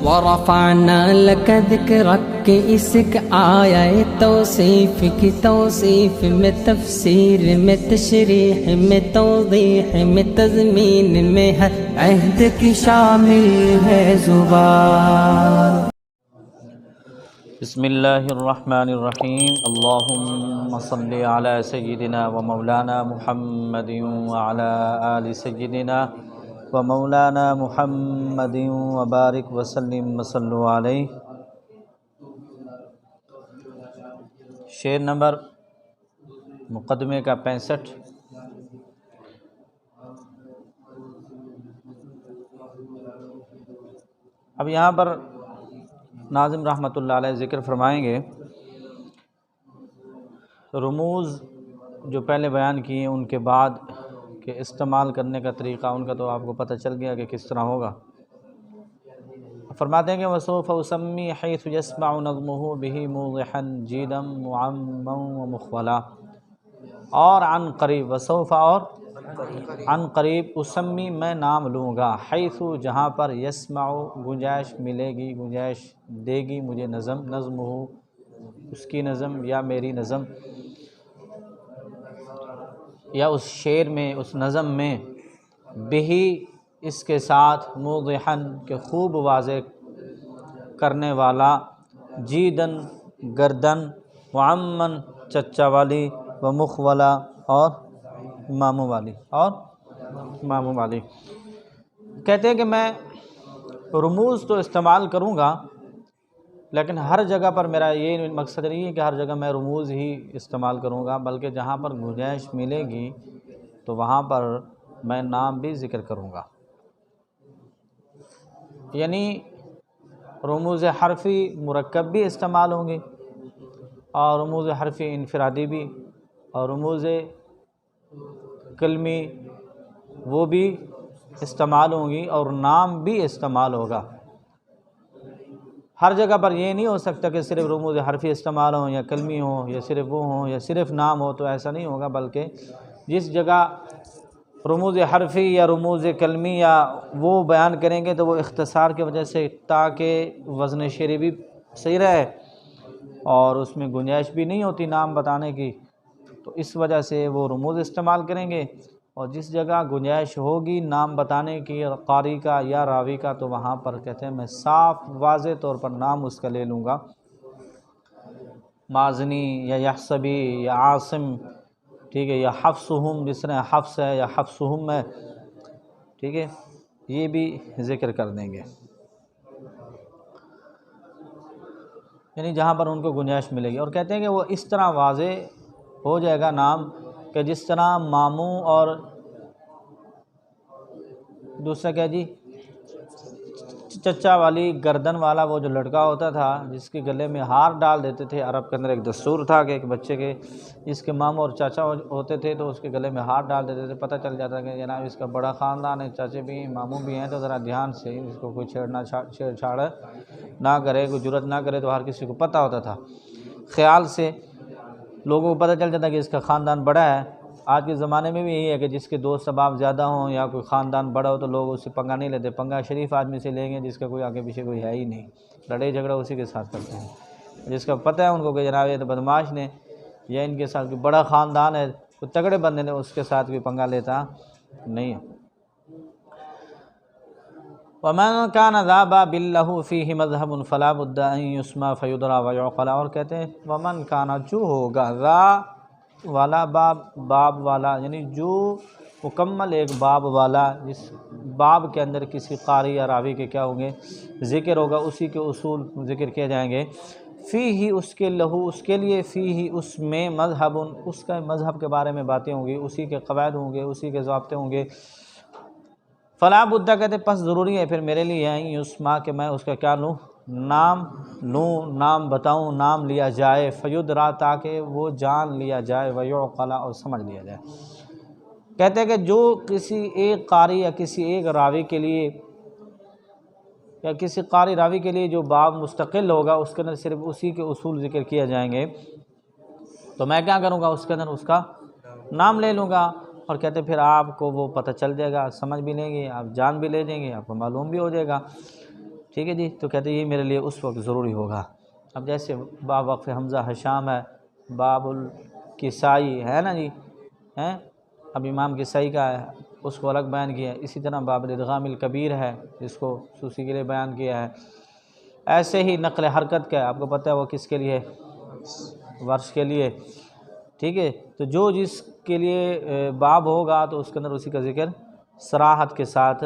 ورفعنا لك ذكرك کہ اس کا آیا ہے توصیف کی توصیف میں، تفسیر میں، تشریح میں، توضیح میں، تضمین میں ہے، عہد کی شامل ہے زبان۔ بسم اللہ الرحمن الرحیم، اللہم صلی علی سیدنا و مولانا محمد وعلی آل سیدنا و مولانا محمد وبارک وسلم وصلو علیہ۔ شعر نمبر مقدمے کا 65۔ اب یہاں پر ناظم رحمۃ اللہ علیہ ذکر فرمائیں گے رموز جو پہلے بیان کیے، ان کے بعد کہ استعمال کرنے کا طریقہ ان کا تو آپ کو پتہ چل گیا کہ کس طرح ہوگا۔ فرماتے ہیں کہ وسوف اسمی حیث یسمع نظمہ بہ موضحا جیدا معما ومخولا، اور عن قریب، وسوف اور عن قریب، اسمی میں نام لوں گا، حیث جہاں پر، یسمع گنجائش ملے گی، گنجائش دے گی مجھے نظم، نظم ہو اس کی نظم یا میری نظم، یا اس شعر میں، اس نظم میں، بہی اس کے ساتھ، موضحاً کہ خوب واضح کرنے والا، جیدن گردن، معمن چچا والی، و مخولا اور ماموں والی، اور ماموں والی۔ کہتے ہیں کہ میں رموز تو استعمال کروں گا، لیکن ہر جگہ پر میرا یہ مقصد نہیں ہے کہ ہر جگہ میں رموز ہی استعمال کروں گا، بلکہ جہاں پر گنجائش ملے گی تو وہاں پر میں نام بھی ذکر کروں گا۔ یعنی رموز حرفی مرکب بھی استعمال ہوں گے، اور رموز حرفی انفرادی بھی، اور رموز کلمی وہ بھی استعمال ہوں گی، اور نام بھی استعمال ہوگا۔ ہر جگہ پر یہ نہیں ہو سکتا کہ صرف رموز حرفی استعمال ہوں یا کلمی ہوں یا صرف وہ ہوں یا صرف نام ہو، تو ایسا نہیں ہوگا، بلکہ جس جگہ رموز حرفی یا رموز کلمی یا وہ بیان کریں گے تو وہ اختصار کی وجہ سے، تاکہ وزن شعری بھی صحیح رہے اور اس میں گنجائش بھی نہیں ہوتی نام بتانے کی، تو اس وجہ سے وہ رموز استعمال کریں گے، اور جس جگہ گنجائش ہوگی نام بتانے کی قاری کا یا راوی کا، تو وہاں پر کہتے ہیں میں صاف واضح طور پر نام اس کا لے لوں گا، مازنی یا یحسبی یا عاصم، ٹھیک ہے، یا حفصہم، جس طرح حفص ہے یا حفصہم ہے، ٹھیک ہے، یہ بھی ذکر کر دیں گے، یعنی جہاں پر ان کو گنجائش ملے گی۔ اور کہتے ہیں کہ وہ اس طرح واضح ہو جائے گا نام کہ جس طرح ماموں اور دوسرا کیا جی، چچا والی گردن والا وہ جو لڑکا ہوتا تھا جس کے گلے میں ہار ڈال دیتے تھے، عرب کے اندر ایک دستور تھا کہ ایک بچے کے جس کے ماموں اور چاچا ہوتے تھے تو اس کے گلے میں ہار ڈال دیتے تھے، پتہ چل جاتا کہ جناب اس کا بڑا خاندان ہے، چاچے بھی ہیں، ماموں بھی ہیں، تو ذرا دھیان سے اس کو کوئی چھیڑ چھاڑ نہ کرے، کوئی جرات نہ کرے، تو ہر کسی کو پتہ ہوتا تھا، خیال سے لوگوں کو پتہ چل جاتا کہ اس کا خاندان بڑا ہے۔ آج کے زمانے میں بھی یہی ہے کہ جس کے دوست احباب زیادہ ہوں یا کوئی خاندان بڑا ہو تو لوگ اس سے پنگا نہیں لیتے، پنگا شریف آدمی سے لیں گے جس کا کوئی آگے پیچھے کوئی ہے ہی نہیں، لڑائی جھگڑا اسی کے ساتھ کرتے ہیں، جس کا پتہ ہے ان کو کہ جناب یہ تو بدماش نے یا ان کے ساتھ کوئی بڑا خاندان ہے، کوئی تگڑے بندے نے، اس کے ساتھ بھی پنگا لیتا نہیں ہے۔ وَمَنْ كَانَ ذَا بَابٍ لَهُ فِيهِ مَذْهَبٌ فَلَا بُدَّ أَنْ يُسْمَى فَيُدْرَى وَيُعْقَلَ، اور کہتے ہیں وَمَنْ كَانَ جو ہوگا، ذا والا باب والا، یعنی جو مکمل ایک باب والا، جس باب کے اندر کسی قاری یا راوی کے کیا ہوں گے ذکر ہوگا، اسی کے اصول ذکر کیے جائیں گے، فیہ اس کے لہو اس کے لیے، فیہ اس میں، مذہب اس کا مذہب کے بارے میں باتیں ہوں گی، اسی کے قواعد ہوں گے، اسی کے ضابطے ہوں گے، فلا بدہ کہتے پس ضروری ہے پھر میرے لیے ہیں یسما کہ میں اس کا کیا لوں، نام لوں، نام بتاؤں، نام لیا جائے، فیدرا تاکہ وہ جان لیا جائے، ویعقل اور سمجھ لیا جائے۔ کہتے ہیں کہ جو کسی ایک قاری یا کسی ایک راوی کے لیے یا کسی قاری راوی کے لیے جو باب مستقل ہوگا، اس کے اندر صرف اسی کے اصول ذکر کیے جائیں گے، تو میں کیا کروں گا، اس کے اندر اس کا نام لے لوں گا، اور کہتے پھر آپ کو وہ پتہ چل جائے گا، سمجھ بھی لیں گے، آپ جان بھی لے جائیں گے، آپ کو معلوم بھی ہو جائے گا، ٹھیک ہے جی، تو کہتے ہیں یہ میرے لیے اس وقت ضروری ہوگا۔ اب جیسے باب وقف حمزہ حشام ہے، باب الکسائی ہے نا جی، ہیں اب امام کسائی کا ہے، اس کو الگ بیان کیا ہے۔ اسی طرح باب الادغام الکبیر ہے، جس کو سوسی کے لیے بیان کیا ہے۔ ایسے ہی نقل حرکت کا ہے، آپ کو پتہ ہے وہ کس کے لیے، ورش کے لیے، ٹھیک ہے۔ تو جو جس کے لیے باب ہوگا تو اس کے اندر اسی کا ذکر صراحت کے ساتھ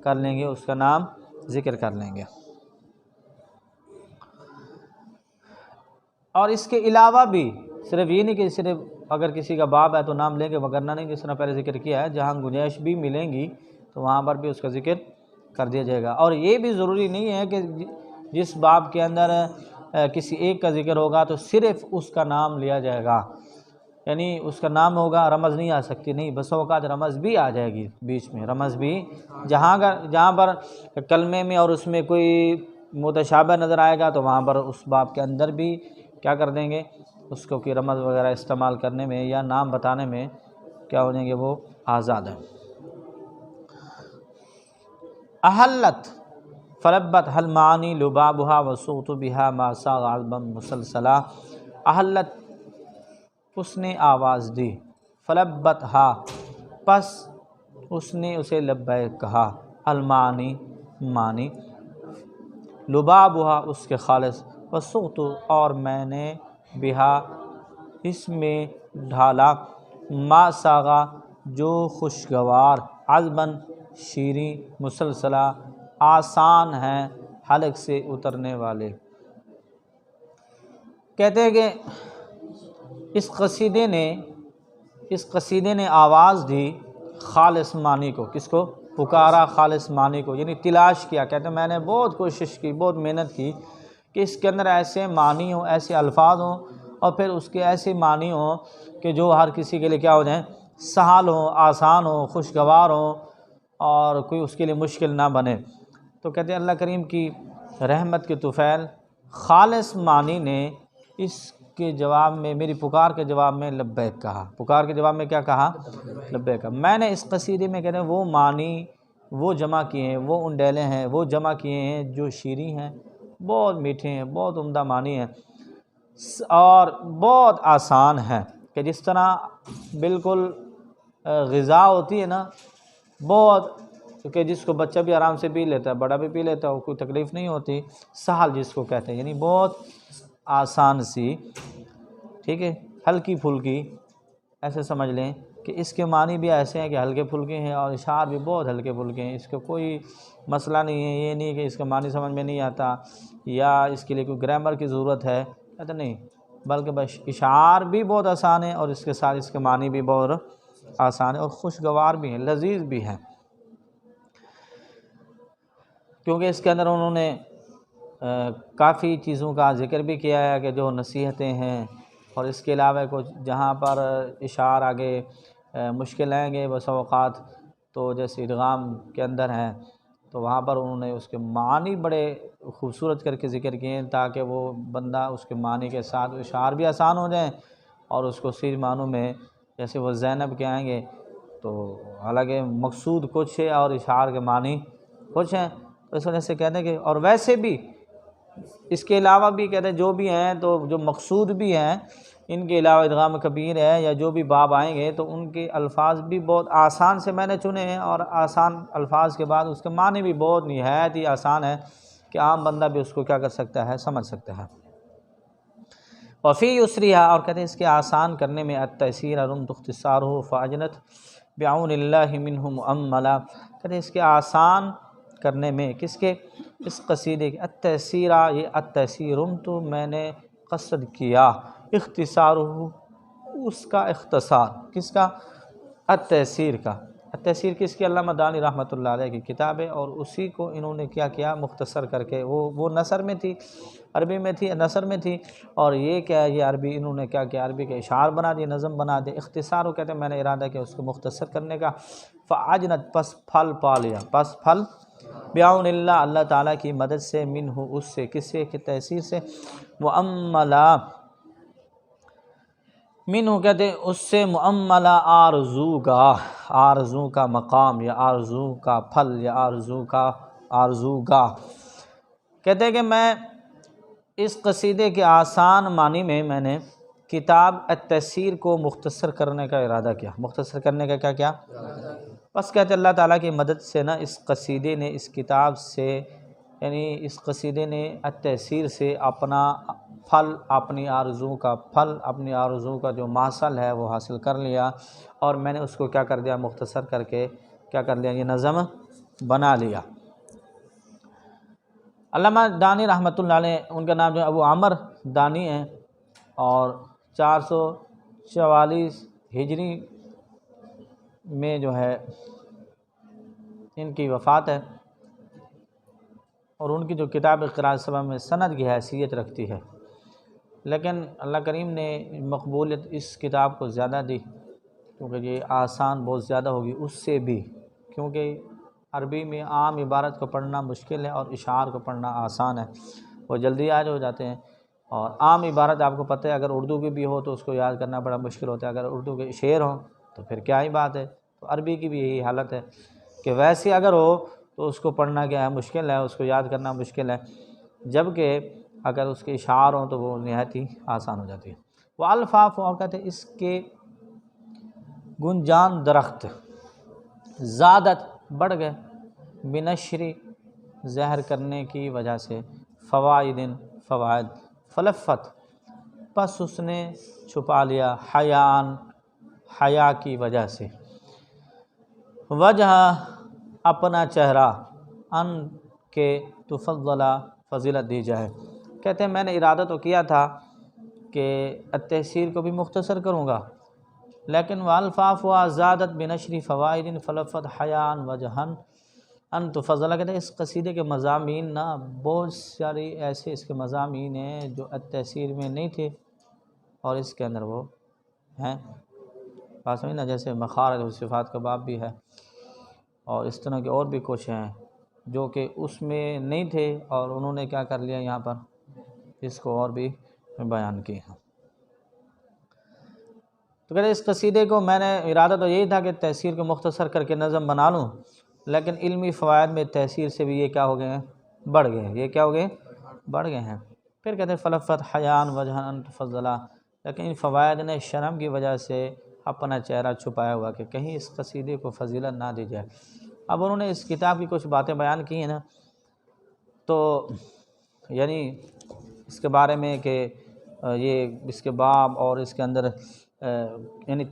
کر لیں گے، اس کا نام ذکر کر لیں گے۔ اور اس کے علاوہ بھی صرف یہ نہیں کہ صرف اگر کسی کا باب ہے تو نام لیں گے، وگرنہ نہیں، جس طرح پہلے ذکر کیا ہے جہاں گنجائش بھی ملیں گی تو وہاں پر بھی اس کا ذکر کر دیا جائے گا۔ اور یہ بھی ضروری نہیں ہے کہ جس باب کے اندر کسی ایک کا ذکر ہوگا تو صرف اس کا نام لیا جائے گا، یعنی اس کا نام ہوگا، رمز نہیں آ سکتی، نہیں، بس اوقات رمز بھی آ جائے گی بیچ میں، رمز بھی جہاں پر کلمے میں اور اس میں کوئی متشابہ نظر آئے گا تو وہاں پر اس باب کے اندر بھی کیا کر دیں گے، اس کو کہ رمز وغیرہ استعمال کرنے میں یا نام بتانے میں کیا ہو جائیں گے، وہ آزاد ہیں۔ احلت فلبت حل معانی لبابها وسوت بها ما ساغ علبا مسلسلا۔ احلت اس نے آواز دی، فلبت ہا پس اس نے اسے لبیک کہا، المعانی معنی، لبابها اس کے خالص، وسوت اور میں نے بہا اس میں ڈھالا، ما ساغا جو خوشگوار، عذباً شیریں، مسلسلہ آسان ہیں، حلق سے اترنے والے۔ کہتے ہیں کہ اس قصیدے نے آواز دی خالص معنی کو، کس کو؟ پکارا خالص معنی کو، یعنی تلاش کیا۔ کہتے ہیں میں نے بہت کوشش کی، بہت محنت کی کہ اس کے اندر ایسے معنی ہوں، ایسے الفاظ ہوں، اور پھر اس کے ایسے معنی ہوں کہ جو ہر کسی کے لیے کیا ہو جائیں، سہل ہوں، آسان ہوں، خوشگوار ہوں، اور کوئی اس کے لیے مشکل نہ بنے۔ تو کہتے ہیں اللہ کریم کی رحمت کے طفیل خالص معنی نے اس کے جواب میں، میری پکار کے جواب میں لبیک کہا۔ پکار کے جواب میں کیا کہا؟ لبیک کہا۔ میں نے اس قصیدے میں کہتے ہیں وہ معنی وہ جمع کیے ہیں، وہ انڈیلے ہیں، وہ جمع کیے ہیں جو شیریں ہیں، بہت میٹھے ہیں، بہت عمدہ معنی ہیں، اور بہت آسان ہے، کہ جس طرح بالکل غذا ہوتی ہے نا، بہت، کہ جس کو بچہ بھی آرام سے پی لیتا ہے، بڑا بھی پی لیتا ہے، کوئی تکلیف نہیں ہوتی، سہل جس کو کہتے ہیں، یعنی بہت آسان سی، ٹھیک ہے، ہلکی پھلکی، ایسے سمجھ لیں کہ اس کے معنی بھی ایسے ہیں کہ ہلکے پھلکے ہیں، اور اشعار بھی بہت ہلکے پھلکے ہیں، اس کا کوئی مسئلہ نہیں ہے، یہ نہیں کہ اس کا معنی سمجھ میں نہیں آتا یا اس کے لیے کوئی گرامر کی ضرورت ہے، کہتے نہیں، بلکہ بس اشعار بھی بہت آسان ہے، اور اس کے ساتھ اس کے معنی بھی بہت آسان ہے، اور خوشگوار بھی ہیں، لذیذ بھی ہیں، کیونکہ اس کے اندر انہوں نے کافی چیزوں کا ذکر بھی کیا ہے کہ جو نصیحتیں ہیں، اور اس کے علاوہ کچھ جہاں پر اشعار آگے مشکل آئیں گے بس اوقات، تو جیسے ادغام کے اندر ہیں تو وہاں پر انہوں نے اس کے معنی بڑے خوبصورت کر کے ذکر کیے ہیں، تاکہ وہ بندہ اس کے معنی کے ساتھ اشعار بھی آسان ہو جائیں، اور اس کو صحیح معنوں میں، جیسے وہ زینب کے آئیں گے تو حالانکہ مقصود کچھ ہے اور اشعار کے معنی کچھ ہیں، تو اس وجہ سے کہتے ہیں کہ، اور ویسے بھی اس کے علاوہ بھی کہتے ہیں جو بھی ہیں تو جو مقصود بھی ہیں، ان کے علاوہ ادغام کبیر ہے یا جو بھی باب آئیں گے تو ان کے الفاظ بھی بہت آسان سے میں نے چنے ہیں، اور آسان الفاظ کے بعد اس کے معنی بھی بہت نہایت ہی آسان ہے کہ عام بندہ بھی اس کو کیا کر سکتا ہے، سمجھ سکتا ہے۔ وفی یسریہ، اور کہتے ہیں اس کے آسان کرنے میں، التیسیر رمت اختصارہ فاجنت بعون اللہ منہ مؤملا، کہتے ہیں اس کے آسان کرنے میں، کس کے؟ اس قصیدے کے، التیسیرہ، یہ التیسیرم تو میں نے قصد کیا، اختصارہ اس کا اختصار، کس کا؟ التیسیر کا۔ التیسیر کس کی؟ علامہ دانی رحمۃ اللہ علیہ کی کتاب ہے، اور اسی کو انہوں نے کیا کیا، مختصر کر کے، وہ نثر میں تھی، عربی میں تھی، نثر میں تھی، اور یہ کیا ہے، یہ عربی انہوں نے کیا کیا، عربی کے اشعار بنا دیے، نظم بنا دے، اختصار وہ کہتے ہیں میں نے ارادہ کیا اس کو مختصر کرنے کا، فعجنت پس پھل پا لیا، پس پھل بعون اللہ، اللہ تعالیٰ کی مدد سے، منہ اس سے، کس سے؟ کہ تیسیر سے، مؤملا، منہ کہتے ہیں اس سے، مؤملا آرزو کا مقام، یا آرزو کا پھل، یا آرزو کا آرزو گاہ، کہتے ہیں کہ میں اس قصیدے کے آسان معنی میں نے کتاب التیسیر کو مختصر کرنے کا ارادہ کیا۔ مختصر کرنے کا کیا بس کہتے اللہ تعالیٰ کی مدد سے نا اس قصیدے نے اس کتاب سے یعنی اس قصیدے نے التیسیر سے اپنا پھل، اپنی آرزو کا پھل، اپنی آرزو کا جو محصل ہے وہ حاصل کر لیا، اور میں نے اس کو کیا کر دیا، مختصر کر کے کیا کر لیا، یہ نظم بنا لیا۔ علامہ دانی رحمۃ اللہ علیہ، ان کا نام جو ابو عمر دانی ہے، اور 444 ہجری میں جو ہے ان کی وفات ہے، اور ان کی جو کتاب قراءۃ السبع میں سند کی حیثیت رکھتی ہے، لیکن اللہ کریم نے مقبولیت اس کتاب کو زیادہ دی، کیونکہ یہ آسان بہت زیادہ ہوگی اس سے بھی، کیونکہ عربی میں عام عبارت کو پڑھنا مشکل ہے اور اشعار کو پڑھنا آسان ہے، وہ جلدی یاد ہو جاتے ہیں، اور عام عبارت آپ کو پتہ ہے اگر اردو کی بھی ہو تو اس کو یاد کرنا بڑا مشکل ہوتا ہے، اگر اردو کے شعر ہوں تو پھر کیا ہی بات ہے، تو عربی کی بھی یہی حالت ہے کہ ویسے اگر ہو تو اس کو پڑھنا کیا ہے، مشکل ہے، اس کو یاد کرنا مشکل ہے، جبکہ اگر اس کے اشعار ہوں تو وہ نہایت ہی آسان ہو جاتی ہے۔ وہ الفاظ اور کہتے ہیں اس کے گنجان درخت زادت بڑھ گئے، بنشری زہر کرنے کی وجہ سے، فوائد فوائد، فلفت پس اس نے چھپا لیا، حیان حیا کی وجہ سے، وجہ اپنا چہرہ، ان کے تفضلہ فضیلت دی جائے۔ کہتے ہیں میں نے ارادہ تو کیا تھا کہ التیسیر کو بھی مختصر کروں گا، لیکن والفاف و زادت بنشری فوائد فلفت حیان وجہن ان تفضلہ، کہتے ہیں اس قصیدے کے مضامین نا بہت ساری ایسے اس کے مضامین ہیں جو التیسیر میں نہیں تھے اور اس کے اندر وہ ہیں، بات سمجھنا، جیسے مخارج و صفات کا باب بھی ہے، اور اس طرح کے اور بھی کچھ ہیں جو کہ اس میں نہیں تھے اور انہوں نے کیا کر لیا یہاں پر اس کو اور بھی بیان کی ہیں۔ تو کہتے ہیں اس قصیدے کو میں نے ارادہ تو یہی تھا کہ تیسیر کو مختصر کر کے نظم بنا لوں، لیکن علمی فوائد میں تیسیر سے بھی یہ کیا ہو گئے ہیں، بڑھ گئے ہیں، یہ کیا ہو گئے، بڑھ گئے ہیں۔ پھر کہتے ہیں فلفت حیان وجہن ان تفضلہ، لیکن ان فوائد نے شرم کی وجہ سے اپنا چہرہ چھپایا ہوا کہ کہیں اس قصیدے کو فضیلت نہ دی جائے۔ اب انہوں نے اس کتاب کی کچھ باتیں بیان کی ہیں نا، تو یعنی اس کے بارے میں کہ یہ اس کے باب اور اس کے اندر یعنی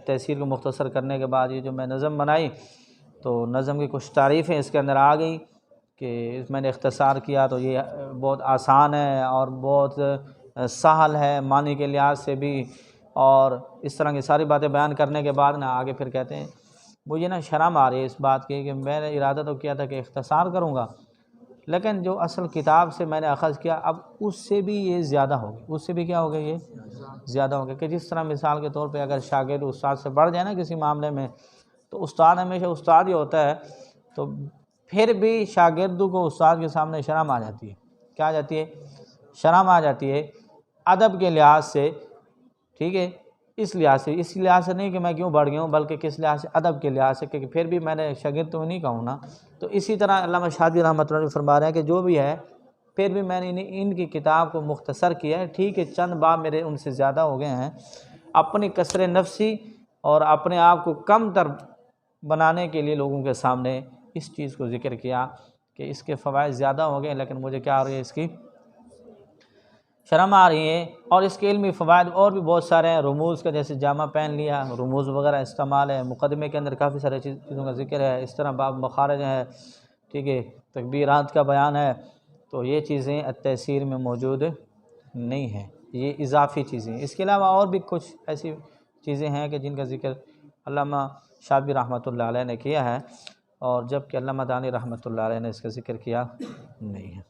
تیسیر کو مختصر کرنے کے بعد یہ جو میں نظم بنائی تو نظم کی کچھ تعریفیں اس کے اندر آ گئی کہ میں نے اختصار کیا تو یہ بہت آسان ہے اور بہت سہل ہے معنی کے لحاظ سے بھی، اور اس طرح کی ساری باتیں بیان کرنے کے بعد نا آگے پھر کہتے ہیں مجھے نا شرم آ رہی ہے اس بات کی کہ میں نے ارادہ تو کیا تھا کہ اختصار کروں گا، لیکن جو اصل کتاب سے میں نے اخذ کیا اب اس سے بھی یہ زیادہ ہوگی، اس سے بھی کیا ہوگا، یہ زیادہ ہوگا، کہ جس طرح مثال کے طور پہ اگر شاگرد استاد سے بڑھ جائے نا کسی معاملے میں تو استاد ہمیشہ استاد ہی ہوتا ہے، تو پھر بھی شاگردوں کو استاد کے سامنے شرم آ جاتی ہے، کیا آ جاتی ہے، شرم آ جاتی ہے ادب کے لحاظ سے، ٹھیک ہے، اس لحاظ سے نہیں کہ میں کیوں بڑھ گیا ہوں، بلکہ کس لحاظ سے، ادب کے لحاظ سے، کہ پھر بھی میں نے شاگرد تو نہیں کہوں نا۔ تو اسی طرح علامہ شادی رحمۃ اللہ علیہ فرما رہے ہیں کہ جو بھی ہے پھر بھی میں نے ان کی کتاب کو مختصر کیا ہے، ٹھیک ہے چند باب میرے ان سے زیادہ ہو گئے ہیں، اپنی کثر نفسی اور اپنے آپ کو کم تر بنانے کے لیے لوگوں کے سامنے اس چیز کو ذکر کیا کہ اس کے فوائد زیادہ ہو گئے، لیکن مجھے کیا آ رہی ہے، اس کی شرم آ رہی ہے، اور اس کے علمی فوائد اور بھی بہت سارے ہیں، رموز کا جیسے جامع پہن لیا، رموز وغیرہ استعمال ہے، مقدمے کے اندر کافی سارے چیزوں کا ذکر ہے، اس طرح باب مخارج ہے، ٹھیک ہے، تکبیرات کا بیان ہے، تو یہ چیزیں التیسیر میں موجود نہیں ہیں، یہ اضافی چیزیں ہیں۔ اس کے علاوہ اور بھی کچھ ایسی چیزیں ہیں کہ جن کا ذکر علامہ شابی رحمۃ اللہ علیہ نے کیا ہے، اور جبکہ علامہ دانی رحمۃ اللہ علیہ نے اس کا ذکر کیا نہیں ہے۔